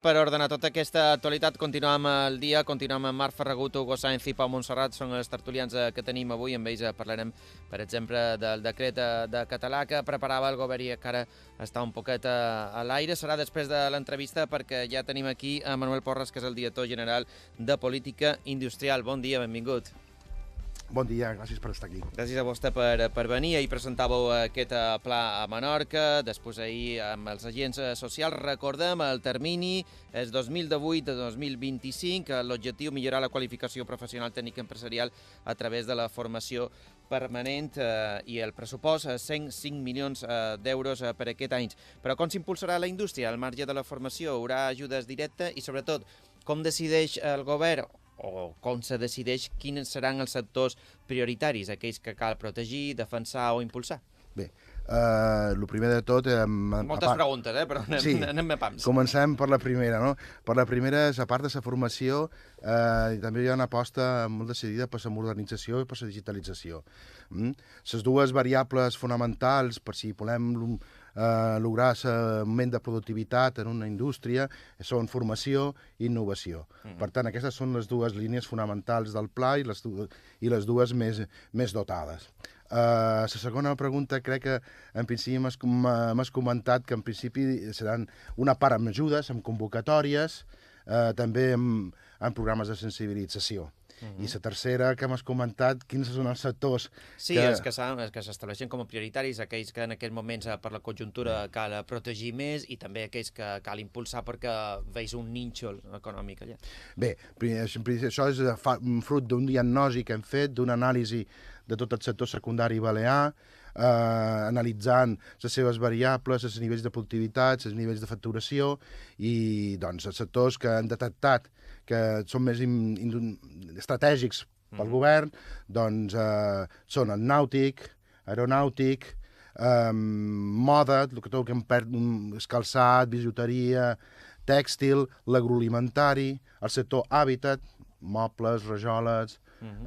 per ordenar tota aquesta actualitat. Continuem el dia, continuem amb Marc Ferragut, Hugo Sáenz i Pau Montserrat, són els tertulians que tenim avui. Amb ells parlarem, per exemple, del decret de català que preparava el govern i encara està un poquet a l'aire. Serà després de l'entrevista perquè ja tenim aquí a Manuel Porras, que és el director general de Política Industrial. Bon dia, benvingut. Bon dia, gràcies per estar aquí. Gràcies a vostè per venir. Ahir presentàveu aquest pla a Menorca, després ahir amb els agents socials. Recordem, el termini és 2018 a 2025, l'objectiu millorar la qualificació professional tècnica empresarial a través de la formació permanent i el pressupost 105 milions d'euros per aquest any. Però com s'impulsarà la indústria al marge de la formació? Hi haurà ajudes directes i, sobretot, com decideix el govern o com se decideix quins seran els sectors prioritaris, aquells que cal protegir, defensar o impulsar? Bé, el primer de tot... Moltes preguntes, però anem a pams. Comencem per la primera, no? Per la primera, a part de la formació, també hi ha una aposta molt decidida per la modernització i per la digitalització. Les dues variables fonamentals per si volem lograr l'augment de productivitat en una indústria són formació i innovació. Per tant, aquestes són les dues línies fonamentals del pla i les dues més dotades. La segona pregunta crec que en principi m'has comentat que en principi seran una part amb ajudes, amb convocatòries, també amb programes de sensibilització. I la tercera que m'has comentat, quins són els sectors... Sí, els que s'estableixen com a prioritaris, aquells que en aquests moments per la conjuntura cal protegir més i també aquells que cal impulsar perquè veus un nínxol econòmic allà. Bé, això és fruit d'un diagnòstic que hem fet, d'una anàlisi de tot el sector secundari balear, analitzant les seves variables, els nivells de productivitat, els nivells de facturació i doncs, els sectors que han detectat que són més estratègics pel govern, doncs són el nàutic, aeronàutic, moda, tot el que és calçat, bijuteria, tèxtil, l'agroalimentari, el sector hàbitat, mobles, rajoles,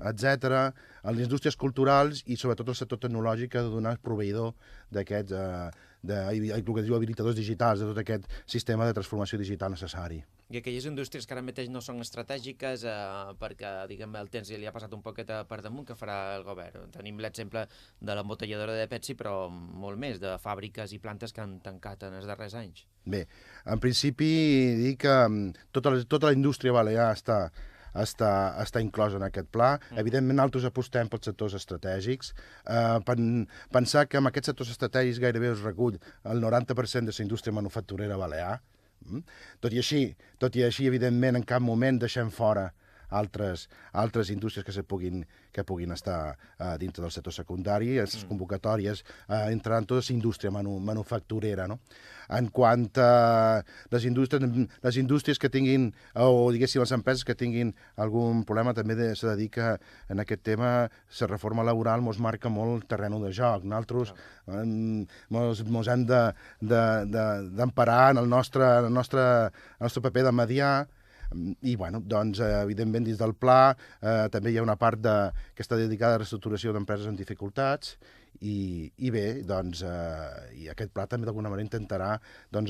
etc., les indústries culturals i sobretot el sector tecnològic que ha de donar proveïdor d'aquests, el que diu habilitadors digitals, de tot aquest sistema de transformació digital necessari. I aquelles indústries que ara mateix no són estratègiques perquè, diguem, el temps li ha passat un poquet per damunt, que farà el govern? Tenim l'exemple de l'embotelladora de Pepsi, però molt més, de fàbriques i plantes que han tancat en els darrers anys. Bé, en principi dic que tota la indústria balear està inclosa en aquest pla. Evidentment, nosaltres apostem pels sectors estratègics. Pensar que amb aquests sectors estratègics gairebé es recull el 90% de la indústria manufacturera balear. Tot i així, evidentment, en cap moment deixem fora altres indústries que puguin estar dintre del sector secundari. Les convocatòries entraran tota la indústria manufacturera. En quant a les indústries que tinguin, o diguéssim les empreses que tinguin algun problema, també s'ha de dir que en aquest tema la reforma laboral ens marca molt el terreny de joc. Nosaltres ens hem d'emparar en el nostre paper de mediar. I, bueno, doncs, evidentment, dins del pla també hi ha una part que està dedicada a la reestructuració d'empreses en dificultats i bé, doncs, i aquest pla també d'alguna manera intentarà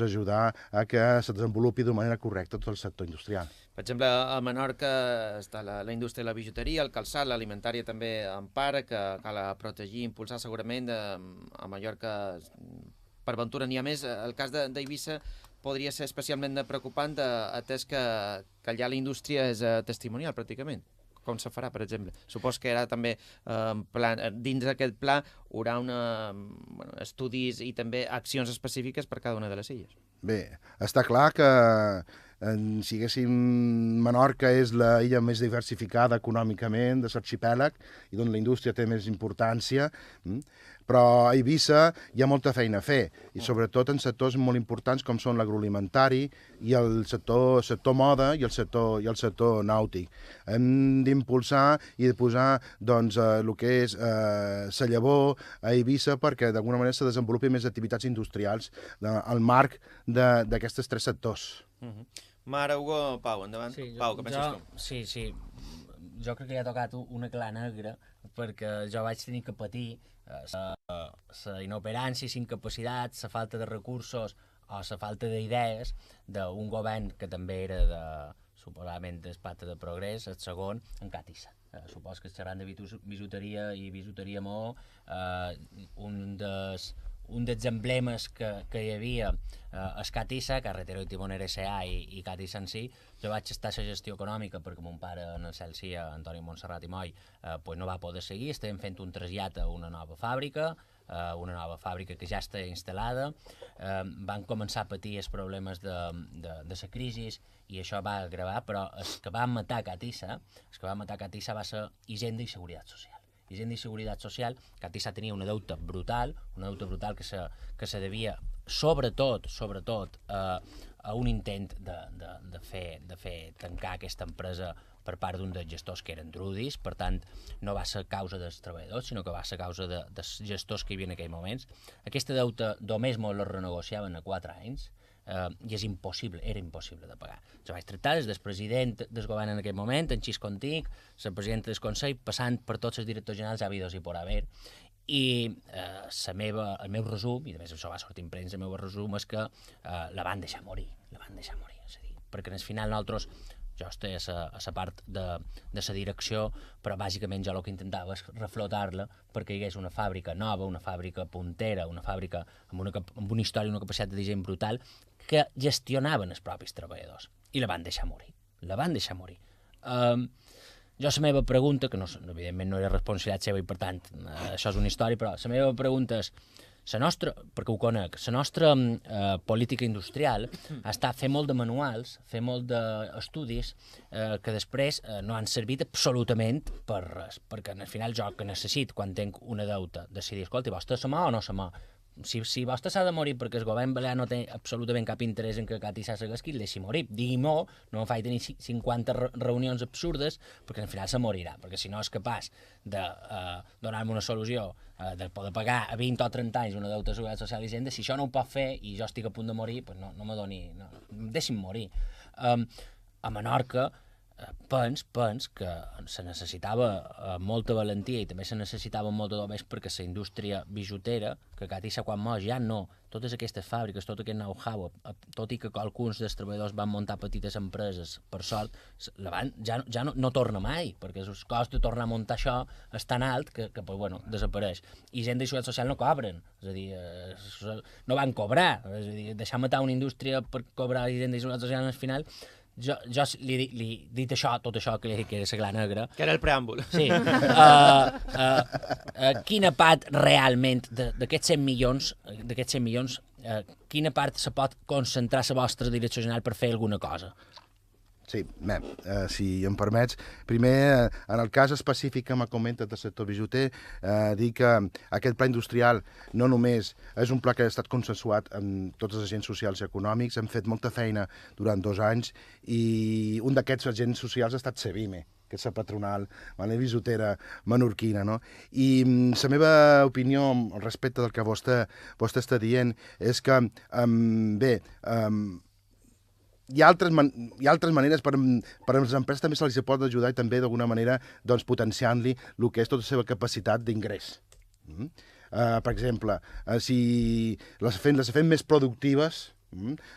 ajudar a que se desenvolupi d'una manera correcta tot el sector industrial. Per exemple, a Menorca està la indústria de la bijuteria, el calçat, l'alimentària també en part, que cal protegir i impulsar segurament. A Mallorca, per ventura n'hi ha més. El cas d'Eivissa podria ser especialment preocupant, atès que allà la indústria és testimonial, pràcticament. Com se farà, per exemple? Supos que ara també, dins d'aquest pla, hi haurà estudis i també accions específiques per cada una de les illes. Bé, està clar que si haguéssim Menorca és la illa més diversificada econòmicament de l'arxipèlag i on la indústria té més importància, però a Eivissa hi ha molta feina a fer, i sobretot en sectors molt importants com són l'agroalimentari i el sector moda i el sector nàutic. Hem d'impulsar i de posar el que és la llavor a Eivissa perquè d'alguna manera se desenvolupi més activitats industrials al marc d'aquests tres sectors. Mare, Hugo, Pau, endavant. Pau, què penses tu? Sí, jo crec que ja ha tocat una cla negra perquè jo vaig tenir que patir la inoperància, la incapacitat, la falta de recursos o la falta d'idees d'un govern que també era suposadament del Pacte de Progrés, el segon, en Catissa. Supos que xerrant de bisuteria i bisuteria Maó, un dels emblemes que hi havia és Catissa, Carretero i Timonera S.A. i Catissa en si. Jo vaig estar a la gestió econòmica perquè mon pare en el Celsia, Antoni Montserrat i Moll, no va poder seguir. Estem fent un trasllat a una nova fàbrica que ja està instal·lada. Van començar a patir els problemes de la crisi i això va agravar, però el que va matar Catissa va ser Hisenda i Seguretat Social. Hisenda i Seguretat Social, Catissa tenia un deute brutal que se devia sobretot a un intent de fer tancar aquesta empresa per part d'un dels gestors que eren drudis. Per tant, no va ser causa dels treballadors, sinó que va ser causa dels gestors que hi havia en aquell moments. Aquest deute només lo renegociaven a 4 anys, i era impossible de pagar. Jo vaig tractar des del president del govern en aquell moment, en Xis Contic, la presidenta del Consell, passant per tots els directors generals habidos i por haver, i el meu resum, i a més això va sortir en premsa, el meu resum és que la van deixar morir, és a dir, perquè al final nosaltres, jo estic a la part de la direcció, però bàsicament jo el que intentava és reflotar-la perquè hi hagués una fàbrica nova, una fàbrica puntera, una fàbrica amb una història i una capacitat de disseny brutal, que gestionaven els propis treballadors. I la van deixar morir. Jo la meva pregunta, que evidentment no era responsabilitat seva i per tant això és una història, però la meva pregunta és, perquè ho conec, la nostra política industrial ha estat fer molt de manuals, fer molt d'estudis que després no han servit absolutament per res, perquè al final jo que necessito, quan tinc una deuta, decidir, escolta, vostè se mà o no se mà? Si vostè s'ha de morir perquè el govern balear no té absolutament cap interès en que Catissa s'haguesqui, el deixi morir. Digui-m'ho, no em faig tenir 50 reunions absurdes, perquè al final se morirà, perquè si no és capaç de donar-me una solució, de poder pagar a 20 o 30 anys una deuta de seguretat social i hisenda, si això no ho pot fer i jo estic a punt de morir, pues no me doni, deixi'm morir. A Menorca, pens que se necessitava molta valentia i també se necessitava molta d'homes perquè la indústria bijutera, que Catissa quan mor ja no, totes aquestes fàbriques, tot aquest know-how, tot i que alguns dels treballadors van muntar petites empreses, per sort, ja no torna mai, perquè el cost de tornar a muntar això és tan alt que desapareix. I Hisenda i Seguretat Social no cobren, és a dir, no van cobrar, és a dir, deixar matar una indústria per cobrar Hisenda i Seguretat Social al final. Jo li he dit això, tot això que era la Gla Negra. Que era el preàmbul. Sí. Quina part realment d'aquests 100 milions, quina part se pot concentrar la vostra direcció general per fer alguna cosa? Sí, si em permets, primer, en el cas específic que m'ha comentat del sector bijuter, dir que aquest pla industrial no només és un pla que ha estat consensuat amb tots els agents socials i econòmics, hem fet molta feina durant 2 anys i un d'aquests agents socials ha estat Sebime, que és la patronal bisutera menorquina, no? I la meva opinió respecte del que vostè està dient és que, hi ha altres maneres per a les empreses també se les pot ajudar i també d'alguna manera potenciant-li el que és tota la seva capacitat d'ingrés. Per exemple, si les fem més productives,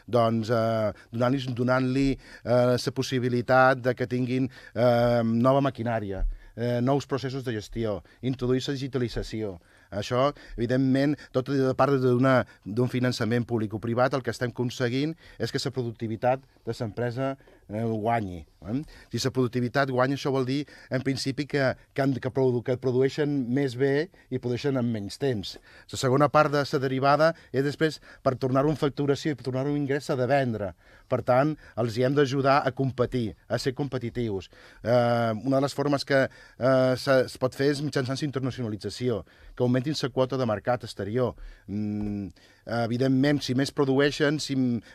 doncs donant-li la possibilitat de que tinguin nova maquinària, nous processos de gestió, introduir la digitalització. Això, evidentment, tot de part d'un finançament públic o privat, el que estem aconseguint és que la productivitat de l'empresa guanyi. Si la productivitat guanya, això vol dir, en principi, que produeixen més bé i produeixen en menys temps. La segona part de la derivada és després, per tornar-ho en facturació i per tornar-ho en ingrés, s'ha de vendre. Per tant, els hi hem d'ajudar a competir, a ser competitius. Una de les formes que es pot fer és mitjançant la internacionalització, que augmentin la quota de mercat exterior. Evidentment, si més produeixen,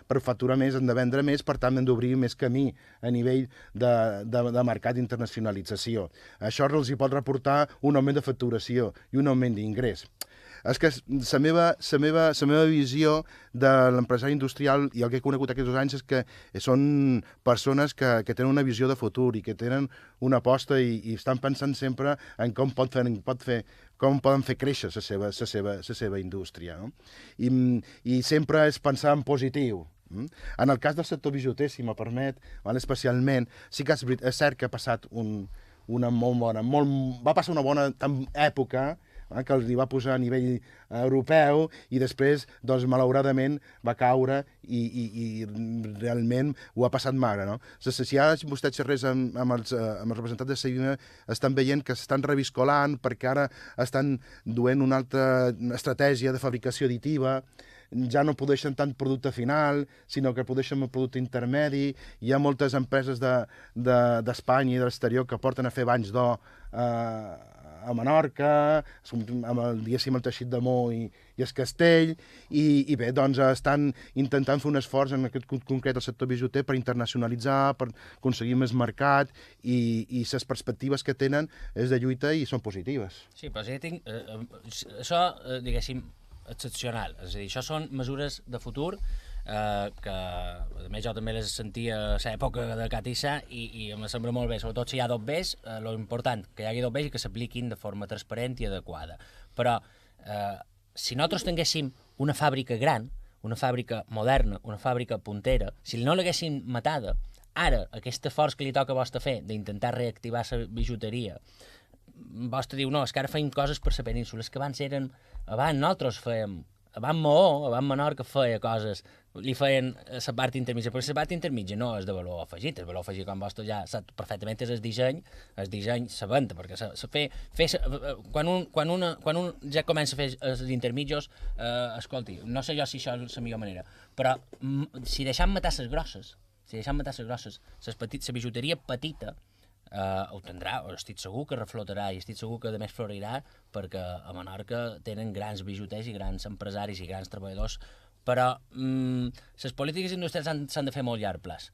per facturar més han de vendre més, per tant hem d'obrir més camí a nivell de mercat d'internacionalització. Això els hi pot reportar un augment de facturació i un augment d'ingrés. És que la meva visió de l'empresari industrial i el que he conegut aquests 2 anys és que són persones que tenen una visió de futur i que tenen una aposta i estan pensant sempre en com pot fer com poden fer créixer la seva indústria. No? I sempre és pensar en positiu. En el cas del sector bijuter, si me permet, especialment, sí que és cert que ha passat va passar una bona època que els hi va posar a nivell europeu i després, doncs, malauradament, va caure i realment ho ha passat magre, no? Si ara vostè xerrés amb els representants de Sevilla, estan veient que s'estan reviscolant perquè ara estan duent una altra estratègia de fabricació additiva, ja no produeixen tant producte final, sinó que produeixen un producte intermedi. Hi ha moltes empreses d'Espanya i de l'exterior que porten a fer banys d'or a Menorca, amb el teixit de Mo i el castell, i bé, doncs estan intentant fer un esforç en aquest concret del sector bijuter per internacionalitzar, per aconseguir més mercat, i les perspectives que tenen és de lluita i són positives. Sí, però jo tinc... això, diguéssim, excepcional. És a dir, això són mesures de futur que, a més, jo també les sentia a l'època de Catissa i em sembla molt bé, sobretot si hi ha dos Bs, lo important, que hi hagi dos Bs i que s'apliquin de forma transparent i adequada. Però si nosaltres tinguéssim una fàbrica gran, una fàbrica moderna, una fàbrica puntera, si no l'haguéssim matada, ara, aquest esforç que li toca a vostè fer d'intentar reactivar la bijuteria, vostè diu, no, és que ara feim coses per la península, és que abans nosaltres fèiem, abans Maó, abans Menorca feia coses, li feien la part intermitja, però la part intermitja no és de valor afegit, el valor afegit, com vostè ja sap perfectament, és el disseny se venta, perquè quan un ja comença a fer els intermitjos, escolti, no sé jo si això és la millor manera, però si deixam matar les grosses, la bijuteria petita, ho tindrà, estic segur que reflotarà i estic segur que a més florirà perquè a Menorca tenen grans bijuters i grans empresaris i grans treballadors, però les polítiques industrials s'han de fer molt llarg plaç,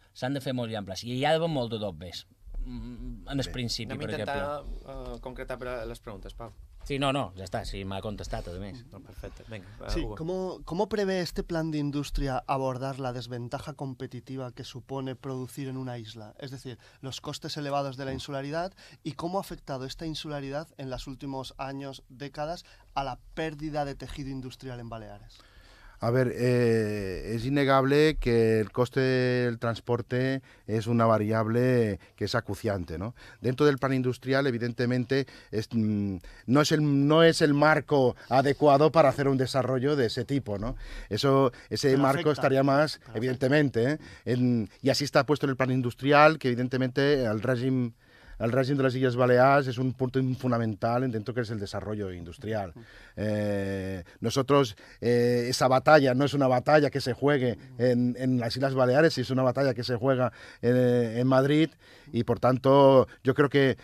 i hi ha d'haver molt de dobles en el principi, per exemple. Anem a intentar concretar les preguntes, Pau. Sí, no, ya está, sí me ha contestado además. No, perfecto, venga. Sí, Hugo. ¿cómo prevé este plan de industria abordar la desventaja competitiva que supone producir en una isla? Es decir, los costes elevados de la insularidad y cómo ha afectado esta insularidad en los últimos años, décadas, a la pérdida de tejido industrial en Baleares. A ver, es innegable que el coste del transporte es una variable que es acuciante, ¿no? Dentro del plan industrial, evidentemente, no es el marco adecuado para hacer un desarrollo de ese tipo, ¿no? Ese marco estaría más, evidentemente, y así está puesto en el plan industrial, que evidentemente el régimen de las Islas Baleares es un punto fundamental dentro que es el desarrollo industrial. Nosotros, esa batalla no es una batalla que se juegue en las Islas Baleares, es una batalla que se juega en Madrid, y por tanto yo creo que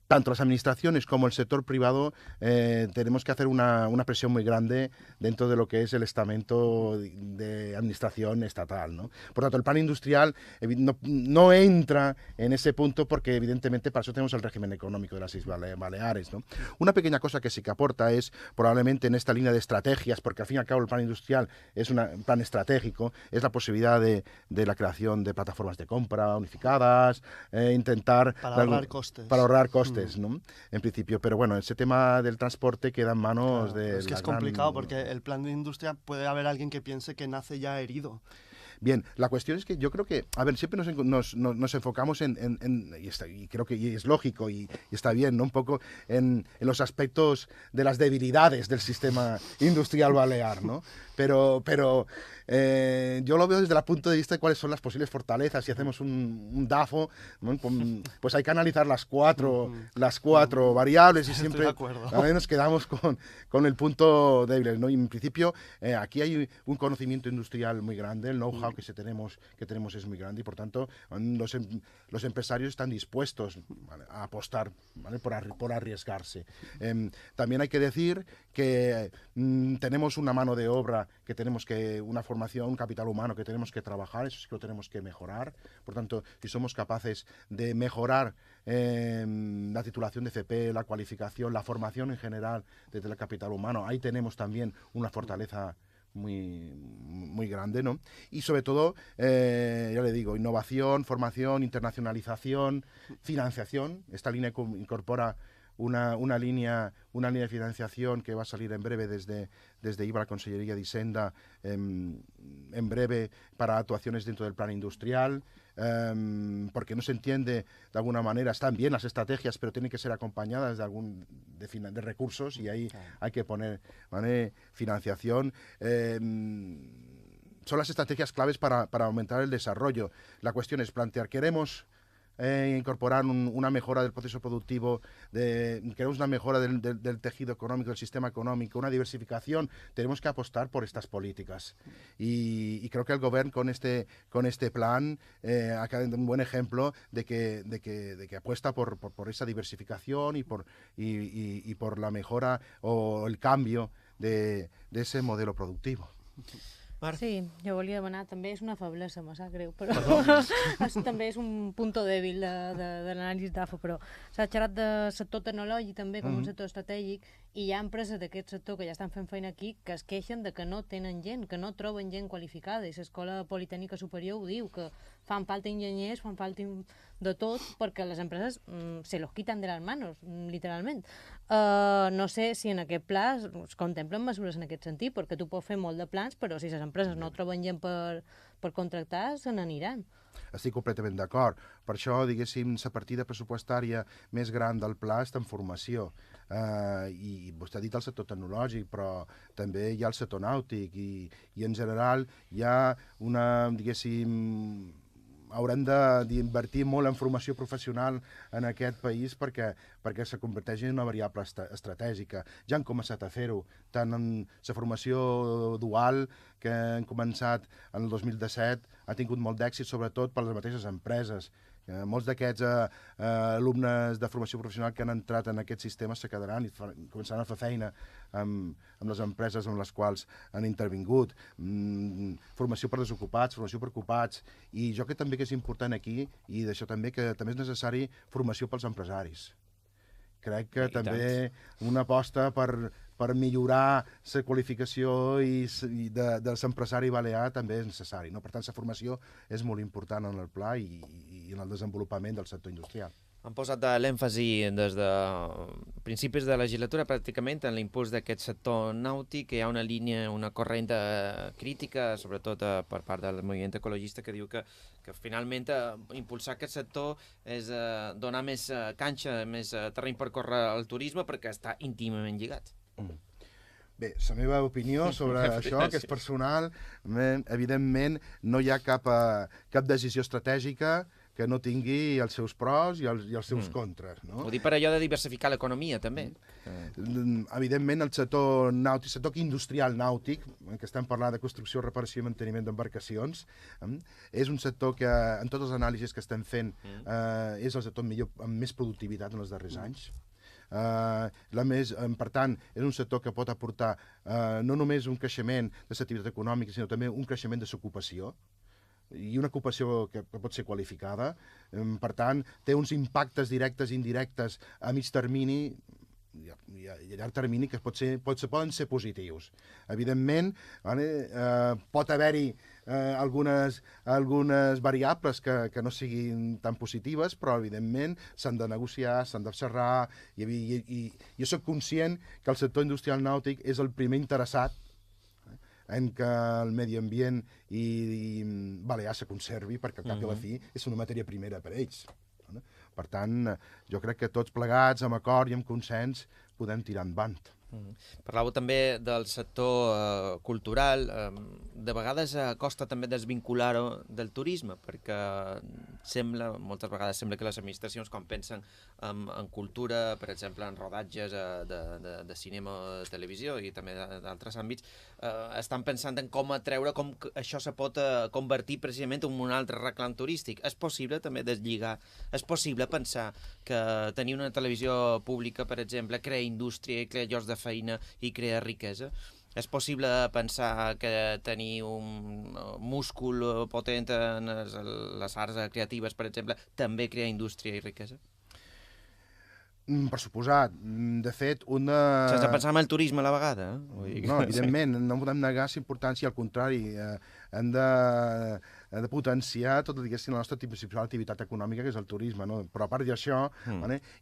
tanto las administraciones como el sector privado tenemos que hacer una presión muy grande dentro de lo que es el estamento de administración estatal, ¿no? Por tanto, el plan industrial no entra en ese punto porque evidentemente para eso tenemos el régimen económico de las Islas Baleares, ¿no? Una pequeña cosa que sí que aporta es probablemente en esta línea de estrategias, porque al fin y al cabo el plan industrial es un plan estratégico, es la posibilidad de la creación de plataformas de compra unificadas, intentar... Para ahorrar costes. Para ahorrar costes, ¿no? En principio, pero bueno, ese tema del transporte queda en manos de... Es que es complicado porque el plan de industria puede haber alguien que piense que nace ya herido. Bien, la cuestión es que yo creo que, a ver, siempre nos enfocamos y creo que es lógico y está bien, ¿no? Un poco en los aspectos de las debilidades del sistema industrial balear, ¿no? Pero yo lo veo desde el punto de vista de cuáles son las posibles fortalezas. Si hacemos un DAFO, ¿no? Pues hay que analizar las cuatro variables y siempre nos quedamos con el punto débil, ¿no? Y en principio aquí hay un conocimiento industrial muy grande, el know-how que tenemos es muy grande, y por tanto los empresarios están dispuestos, ¿vale?, a apostar, ¿vale?, por arriesgarse. También hay que decir que tenemos una mano de obra una formación, un capital humano que tenemos que trabajar, eso sí que lo tenemos que mejorar. Por tanto, si somos capaces de mejorar la titulación de FP, la cualificación, la formación en general desde el capital humano, ahí tenemos también una fortaleza muy, muy grande, ¿no? Y sobre todo, ya le digo, innovación, formación, internacionalización, financiación. Esta línea incorpora una línea de financiación que va a salir en breve desde IVA, la Consellería de Hacienda, en breve para actuaciones dentro del plan industrial, porque no se entiende de alguna manera, están bien las estrategias, pero tienen que ser acompañadas de recursos y ahí hay que poner financiación. Son las estrategias claves para aumentar el desarrollo. La cuestión es plantear, ¿queremos incorporar una mejora del proceso productivo, queremos una mejora del tejido económico, del sistema económico, una diversificación? Tenemos que apostar por estas políticas. Y creo que el Gobierno con este plan ha quedado un buen ejemplo de que apuesta por esa diversificación y por la mejora o el cambio de ese modelo productivo. Sí, jo volia demanar, també és una feblesa, me sap greu, però també és un punto dèbil de l'anàlisi d'AFO, però s'ha xerrat de sector tecnològic també com un sector estratègic, i hi ha empreses d'aquest sector que ja estan fent feina aquí que es queixen de que no tenen gent, que no troben gent qualificada, i l'Escola Politècnica Superior ho diu, que fan falta enginyers, fan falta de tot, perquè les empreses se los quitan de las manos, literalment. No sé si en aquest pla es contemplen mesures en aquest sentit, perquè tu pots fer molt de plans, però si les empreses no troben gent per contractar, se n'aniran. Estic completament d'acord. Per això, diguéssim, la partida pressupostària més gran del pla està en formació. I vostè ha dit el sector tecnològic, però també hi ha el sector nàutic i en general hi ha diguéssim, haurem d'invertir molt en formació professional en aquest país perquè se converteixi en una variable estratègica. Ja han començat a fer-ho, tant en la formació dual, que han començat en el 2017, ha tingut molt d'èxit, sobretot per les mateixes empreses. Molts d'aquests alumnes de formació professional que han entrat en aquest sistema se quedaran i començaran a fer feina amb les empreses amb les quals han intervingut. Formació per desocupats, formació per ocupats. I jo crec també que és important aquí, i d'això també, que també és necessari formació pels empresaris. Crec que també una aposta per millorar la qualificació de l'empresari balear també és necessari. Per tant, la formació és molt important en el pla i en el desenvolupament del sector industrial. Han posat l'èmfasi des de principis de la legislatura pràcticament en l'impuls d'aquest sector nàutic, que hi ha una línia, una corrent crítica, sobretot per part del moviment ecologista, que diu que finalment impulsar aquest sector és donar més canxa, més terreny per córrer al turisme, perquè està íntimament lligat. Bé, la meva opinió sobre això, que és personal, evidentment no hi ha cap decisió estratègica que no tingui els seus pros i els seus contres. Ho dic per allò de diversificar l'economia, també. Evidentment, el sector nàutic, el sector industrial nàutic, que estem parlant de construcció, reparació i manteniment d'embarcacions, és un sector que, en totes les anàlisis que estem fent, és el sector amb més productivitat en els darrers anys. Per tant, és un sector que pot aportar no només un creixement de l'activitat econòmica, sinó també un creixement de l'ocupació, i una ocupació que pot ser qualificada. Per tant, té uns impactes directes i indirectes a mig termini i a llarg termini que poden ser positius. Evidentment, pot haver-hi algunes variables que no siguin tan positives, però evidentment s'han de negociar, s'han d'observar, i jo soc conscient que el sector industrial nàutic és el primer interessat en que el medi ambient i balear se conservi, perquè al cap i a la fi és una matèria primera per a ells. Per tant, jo crec que tots plegats, amb acord i amb consens, podem tirar endavant. Parlàveu també del sector cultural. De vegades costa també desvincular-ho del turisme, perquè moltes vegades sembla que les administracions, quan pensen en cultura, per exemple, en rodatges de cinema o de televisió i també d'altres àmbits, estan pensant en com atreure, com això se pot convertir precisament en un altre reclam turístic. És possible també deslligar, és possible pensar que tenir una televisió pública, per exemple, crea indústria i crea llocs de feina i crea riquesa? És possible pensar que tenir un múscul potent en les arts creatives, per exemple, també crea indústria i riquesa? Per suposat. De fet, Sense pensar en el turisme a la vegada. No, evidentment, no podem negar la importància, al contrari, hem de de potenciar tota, diguéssim, la nostra principal activitat econòmica, que és el turisme, no? Però a part d'això,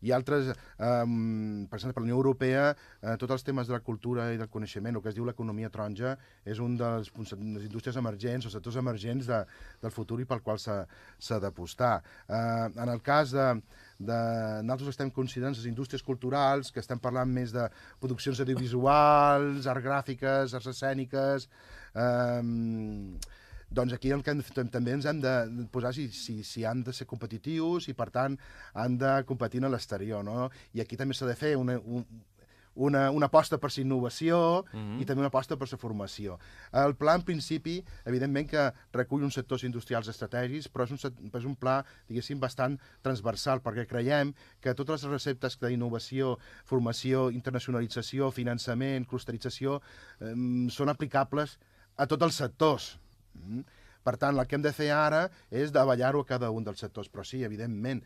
hi ha altres, per exemple, la Unió Europea, tots els temes de la cultura i del coneixement, el que es diu l'economia taronja, és un dels indústries emergents o sectors emergents del futur i pel qual s'ha d'apostar. En el cas nosaltres estem considerant les indústries culturals, que estem parlant més de produccions audiovisuals, art gràfiques, arts escèniques, doncs aquí també ens hem de posar si han de ser competitius i, per tant, han de competir a l'exterior, no? I aquí també s'ha de fer una aposta per la innovació i també una aposta per la formació. El pla, en principi, evidentment que recull uns sectors industrials estratègics, però és un pla, diguéssim, bastant transversal, perquè creiem que totes les receptes d'innovació, formació, internacionalització, finançament, clusterització, són aplicables a tots els sectors. Per tant, el que hem de fer ara és davallar-ho a cada un dels sectors. Però sí, evidentment,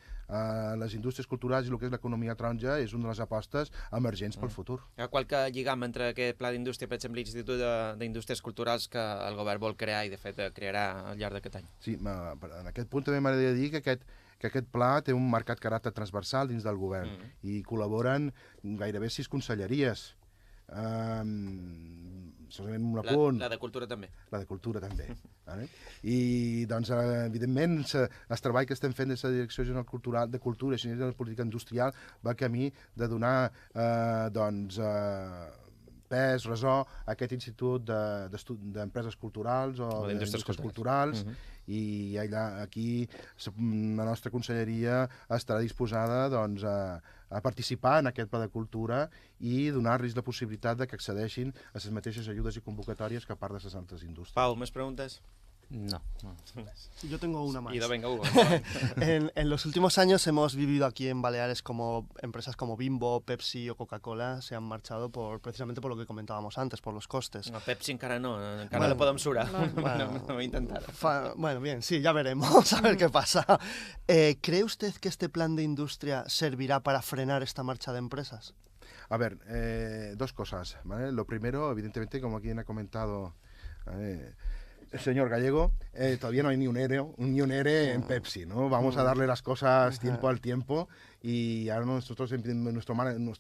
les indústries culturals i el que és l'economia taronja és una de les apostes emergents pel futur. Hi ha qualque lligam entre aquest pla d'indústria, per exemple, l'Institut d'Indústries Culturals que el govern vol crear i, de fet, crearà al llarg d'aquest any? Sí, en aquest punt també m'agradaria dir que aquest pla té un marcat caràcter transversal dins del govern i col·laboren gairebé 6 conselleries. Solament un apunt. La de Cultura també. La de Cultura també. I, doncs, evidentment, el treball que estem fent des de la Direcció General de Cultura i de Política Industrial va camí de donar pes, ressò a aquest Institut d'Empreses Culturals o d'Indústries Culturals i aquí la nostra conselleria estarà disposada a participar en aquest pla de cultura i donar-los la possibilitat que accedeixin a les mateixes ajudes i convocatòries que a part de les altres indústries. Pau, més preguntes? No. Yo tengo una más. Venga, Hugo. En los últimos años hemos vivido aquí en Baleares como empresas como Bimbo, Pepsi o Coca-Cola se han marchado precisamente por lo que comentábamos antes, por los costes. No, Pepsi encara no la podem surar. Bueno, no voy a intentar. Bueno, bien, sí, ya veremos, a ver qué pasa. ¿Cree usted que este plan de industria servirá para frenar esta marcha de empresas? A ver, dos cosas, ¿vale? Lo primero, evidentemente, como aquí ha comentado el señor Gallego, todavía no hay ni un ERE en Pepsi, ¿no? Vamos a darle las cosas tiempo al tiempo y ahora nosotros, nuestro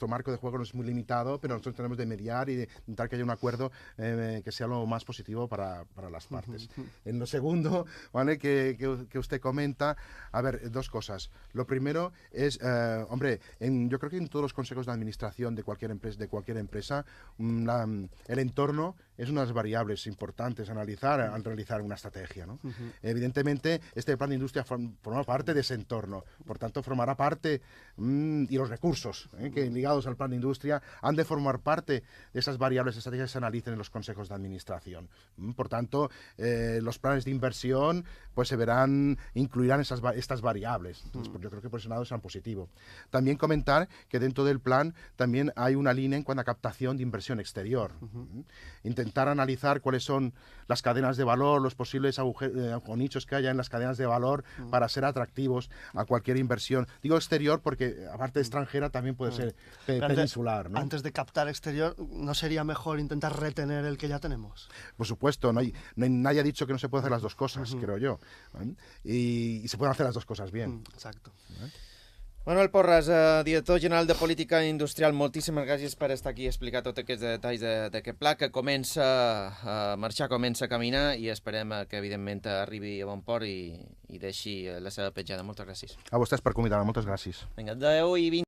marco de juego no es muy limitado, pero nosotros tenemos de mediar y de intentar que haya un acuerdo que sea lo más positivo para las partes. En lo segundo, ¿vale? que usted comenta, a ver, dos cosas. Lo primero es, yo creo que en todos los consejos de administración de cualquier empresa, el entorno es una de las variables importantes a analizar al realizar una estrategia, ¿no? Evidentemente, este plan de industria forma parte de ese entorno, por tanto, formará parte, y los recursos que ligados al plan de industria han de formar parte de esas variables estratégicas que se analicen en los consejos de administración. Por tanto, los planes de inversión pues incluirán estas variables. Entonces, pues, yo creo que por ese lado será positivo. También comentar que dentro del plan también hay una línea en cuanto a captación de inversión exterior. Intentar analizar cuáles son las cadenas de valor, los posibles o nichos que haya en las cadenas de valor para ser atractivos a cualquier inversión. Digo exterior porque, aparte de extranjera, también puede ser peninsular, ¿no? Antes de captar exterior, ¿no sería mejor intentar retener el que ya tenemos? Por supuesto, nadie ha dicho que no se puede hacer las dos cosas, creo yo. Y se pueden hacer las dos cosas bien. Exacto. Manuel Porras, director general de Política Industrial, moltíssimes gràcies per estar aquí i explicar tots aquests detalls d'aquest pla que comença a marxar, comença a caminar i esperem que, evidentment, arribi a bon port i deixi la seva petjada. Moltes gràcies. A vostès per convidar-me, moltes gràcies. Vinga, 10:20.